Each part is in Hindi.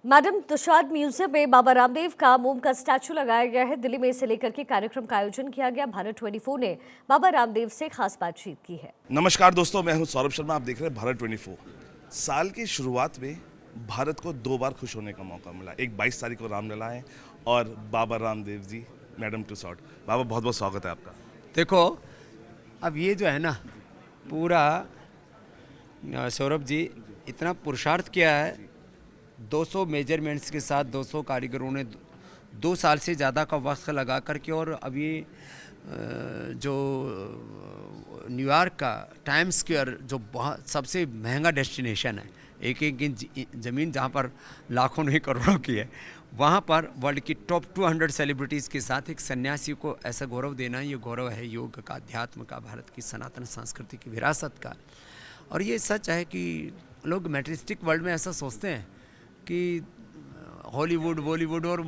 मैडम तुषार म्यूजियम में बाबा रामदेव का मोम का स्टैचू लगाया गया है। दिल्ली में इसे लेकर के कार्यक्रम का आयोजन किया गया। भारत 24 ने बाबा रामदेव से खास बातचीत की है। नमस्कार दोस्तों, मैं हूं सौरभ शर्मा। आप देख रहे हैं भारत 24। साल की शुरुआत में भारत को 2 बार खुश होने का मौका मिला। एक 22 तारीख को रामलीला है और बाबा रामदेव जी, मैडम तुषार। बाबा, बहुत बहुत स्वागत है आपका। देखो, अब ये जो है ना, पूरा सौरभ जी इतना पुरुषार्थ किया है। 200 मेजरमेंट्स के साथ 200 कारीगरों ने 2 साल से ज़्यादा का वक्त लगा करके, और अभी जो न्यूयॉर्क का टाइम स्क्वायर जो बहुत सबसे महंगा डेस्टिनेशन है, एक एक इंच ज़मीन जहाँ पर लाखों नहीं करोड़ों की है, वहाँ पर वर्ल्ड की टॉप 200 सेलिब्रिटीज़ के साथ एक सन्यासी को ऐसा गौरव देना, ये गौरव है योग का, अध्यात्म का, भारत की सनातन संस्कृति की विरासत का। और ये सच है कि लोग मैटेरियलिस्टिक वर्ल्ड में ऐसा सोचते हैं कि हॉलीवुड, बॉलीवुड और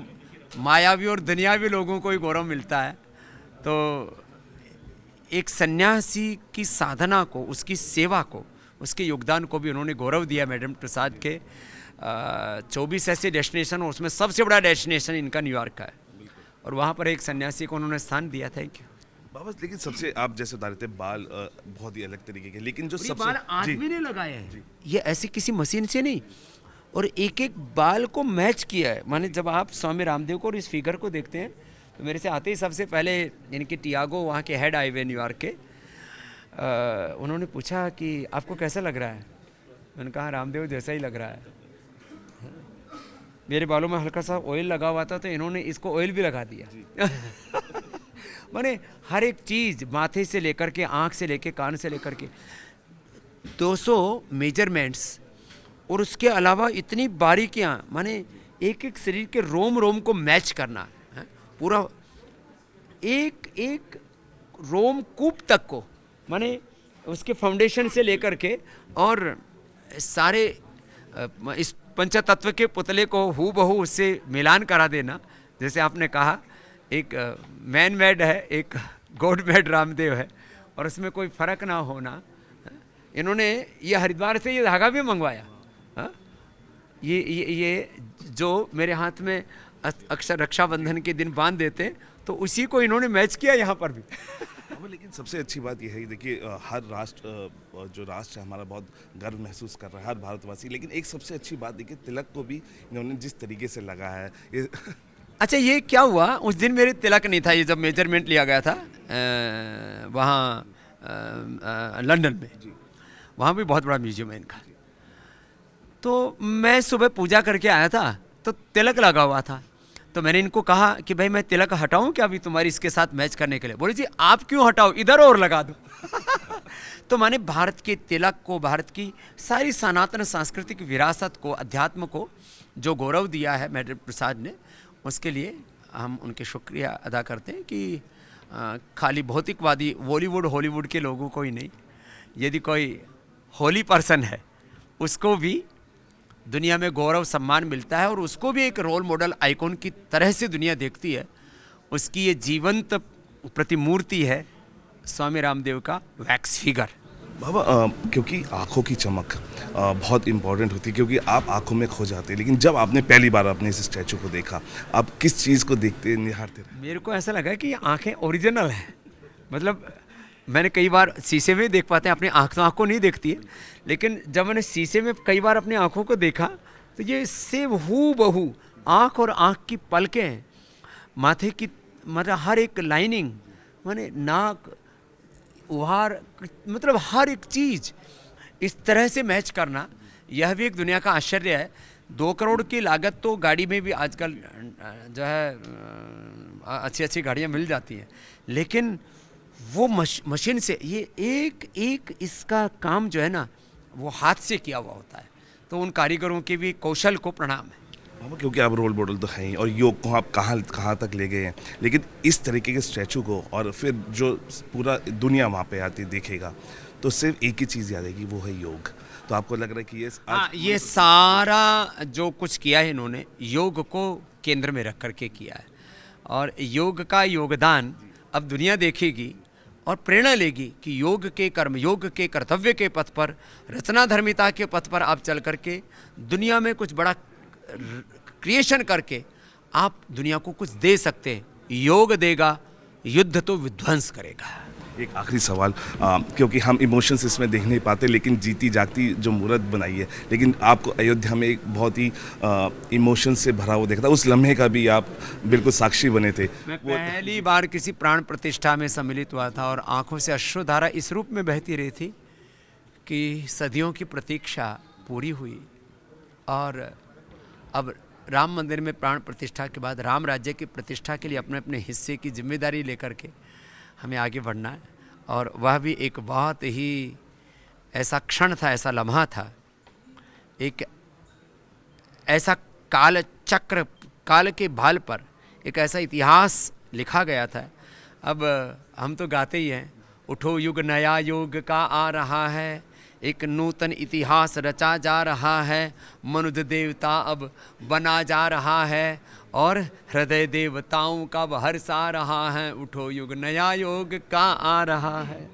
मायावी और दुनियावी लोगों को ही गौरव मिलता है। तो एक सन्यासी की साधना को, उसकी सेवा को, उसके योगदान को भी उन्होंने गौरव दिया। मैडम प्रसाद के 24 ऐसे डेस्टिनेशन, और उसमें सबसे बड़ा डेस्टिनेशन इनका न्यूयॉर्क का है, और वहाँ पर एक सन्यासी को उन्होंने स्थान दिया। थैंक यू बाबा। लेकिन सबसे आप जैसे बता रहे थे, बाल बहुत ही अलग तरीके के, लेकिन जो सबसे बाल आदमी ने लगाए हैं, ये ऐसी किसी मशीन से नहीं, और एक एक बाल को मैच किया है। माने जब आप स्वामी रामदेव को और इस फिगर को देखते हैं, तो मेरे से आते ही सबसे पहले इनके टियागो, वहाँ के हेड हाईवे न्यूयॉर्क के, उन्होंने पूछा कि आपको कैसा लग रहा है। मैंने कहा रामदेव जैसा ही लग रहा है। मेरे बालों में हल्का सा ऑयल लगा हुआ था, तो इन्होंने इसको ऑयल भी लगा दिया। माने हर एक चीज़, माथे से लेकर के, आँख से लेकर, कान से लेकर के 200 मेजरमेंट्स, और उसके अलावा इतनी बारीकियाँ, माने एक एक शरीर के रोम रोम को मैच करना है, पूरा एक एक रोम कूप तक को, माने उसके फाउंडेशन से लेकर के, और सारे इस पंचतत्व के पुतले को हूबहू उससे मिलान करा देना। जैसे आपने कहा, एक मैन मेड है, एक गॉड मेड रामदेव है, और उसमें कोई फ़र्क ना होना। इन्होंने ये हरिद्वार से ये धागा भी मंगवाया। ये जो मेरे हाथ में अक्सर रक्षाबंधन के दिन बांध देते, तो उसी को इन्होंने मैच किया यहाँ पर भी। लेकिन सबसे अच्छी बात यह है, देखिए, हर राष्ट्र, जो राष्ट्र है हमारा, बहुत गर्व महसूस कर रहा है, हर भारतवासी। लेकिन एक सबसे अच्छी बात देखिए, तिलक को भी इन्होंने जिस तरीके से लगा है ये अच्छा, ये क्या हुआ, उस दिन मेरे तिलक नहीं था। ये जब मेजरमेंट लिया गया था वहाँ लंदन में, वहाँ भी बहुत बड़ा म्यूजियम है इनका। तो मैं सुबह पूजा करके आया था, तो तिलक लगा हुआ था। तो मैंने इनको कहा कि भाई मैं तिलक हटाऊं क्या अभी तुम्हारी इसके साथ मैच करने के लिए। बोले जी आप क्यों हटाओ, इधर और लगा दो। तो मैंने भारत के तिलक को, भारत की सारी सनातन सांस्कृतिक विरासत को, अध्यात्म को जो गौरव दिया है मैडम प्रसाद ने, उसके लिए हम उनके शुक्रिया अदा करते हैं कि खाली भौतिकवादी बॉलीवुड हॉलीवुड के लोगों को ही नहीं, यदि कोई होली पर्सन है उसको भी दुनिया में गौरव सम्मान मिलता है, और उसको भी एक रोल मॉडल आइकॉन की तरह से दुनिया देखती है। उसकी ये जीवंत प्रतिमूर्ति है स्वामी रामदेव का वैक्स फिगर। बाबा, क्योंकि आँखों की चमक बहुत इम्पोर्टेंट होती है, क्योंकि आप आँखों में खो जाते हैं। लेकिन जब आपने पहली बार अपने इस स्टैचू को देखा, आप किस चीज़ को देखते, निहारते रहे? मेरे को ऐसा लगा कि आँखें ओरिजिनल हैं। मतलब मैंने कई बार शीशे में देख पाते हैं, अपनी आँख तो आँख को नहीं देखती है, लेकिन जब मैंने शीशे में कई बार अपनी आँखों को देखा, तो ये सेम हूबहू आँख और आँख की पलकें, माथे की, मतलब हर एक लाइनिंग, माने नाक, उहार, मतलब हर एक चीज़ इस तरह से मैच करना, यह भी एक दुनिया का आश्चर्य है। 2 करोड़ की लागत तो गाड़ी में भी आजकल जो है अच्छी अच्छी गाड़ियाँ मिल जाती हैं, लेकिन वो मशीन से ये एक एक इसका काम जो है ना, वो हाथ से किया हुआ होता है। तो उन कारीगरों के भी कौशल को प्रणाम है। बाबा, क्योंकि आप रोल मॉडल तो हैं ही, और योग को आप कहाँ तक ले गए हैं, लेकिन इस तरीके के स्टैचू को, और फिर जो पूरा दुनिया वहाँ पे आती देखेगा, तो सिर्फ एक ही चीज़ याद आएगी, वो है योग। तो आपको लग रहा है कि ये सारा जो कुछ किया है इन्होंने, योग को केंद्र में रख करके किया है, और योग का योगदान अब दुनिया देखेगी और प्रेरणा लेगी कि योग के कर्म, योग के कर्तव्य के पथ पर, रचनाधर्मिता के पथ पर आप चल करके दुनिया में कुछ बड़ा क्रिएशन करके आप दुनिया को कुछ दे सकते हैं। योग देगा, युद्ध तो विध्वंस करेगा। एक आखिरी सवाल, क्योंकि हम इमोशंस इसमें देख नहीं पाते, लेकिन जीती जागती जो मूर्त बनाई है, लेकिन आपको अयोध्या में एक बहुत ही इमोशन से भरा हुआ देखा था, उस लम्हे का भी आप बिल्कुल साक्षी बने थे। मैं पहली बार किसी प्राण प्रतिष्ठा में सम्मिलित हुआ था और आंखों से अश्रुधारा इस रूप में बहती रही थी कि सदियों की प्रतीक्षा पूरी हुई और अब राम मंदिर में प्राण प्रतिष्ठा के बाद राम राज्य की प्रतिष्ठा के लिए अपने अपने हिस्से की जिम्मेदारी लेकर के हमें आगे बढ़ना है। और वह भी एक बहुत ही ऐसा क्षण था, ऐसा लम्हा था, एक ऐसा काल चक्र, काल के भाल पर एक ऐसा इतिहास लिखा गया था। अब हम तो गाते ही हैं, उठो युग नया योग का आ रहा है, एक नूतन इतिहास रचा जा रहा है, मनुष्य देवता अब बना जा रहा है और हृदय देवताओं का हर्ष आ रहा है, उठो युग नया योग का आ रहा है।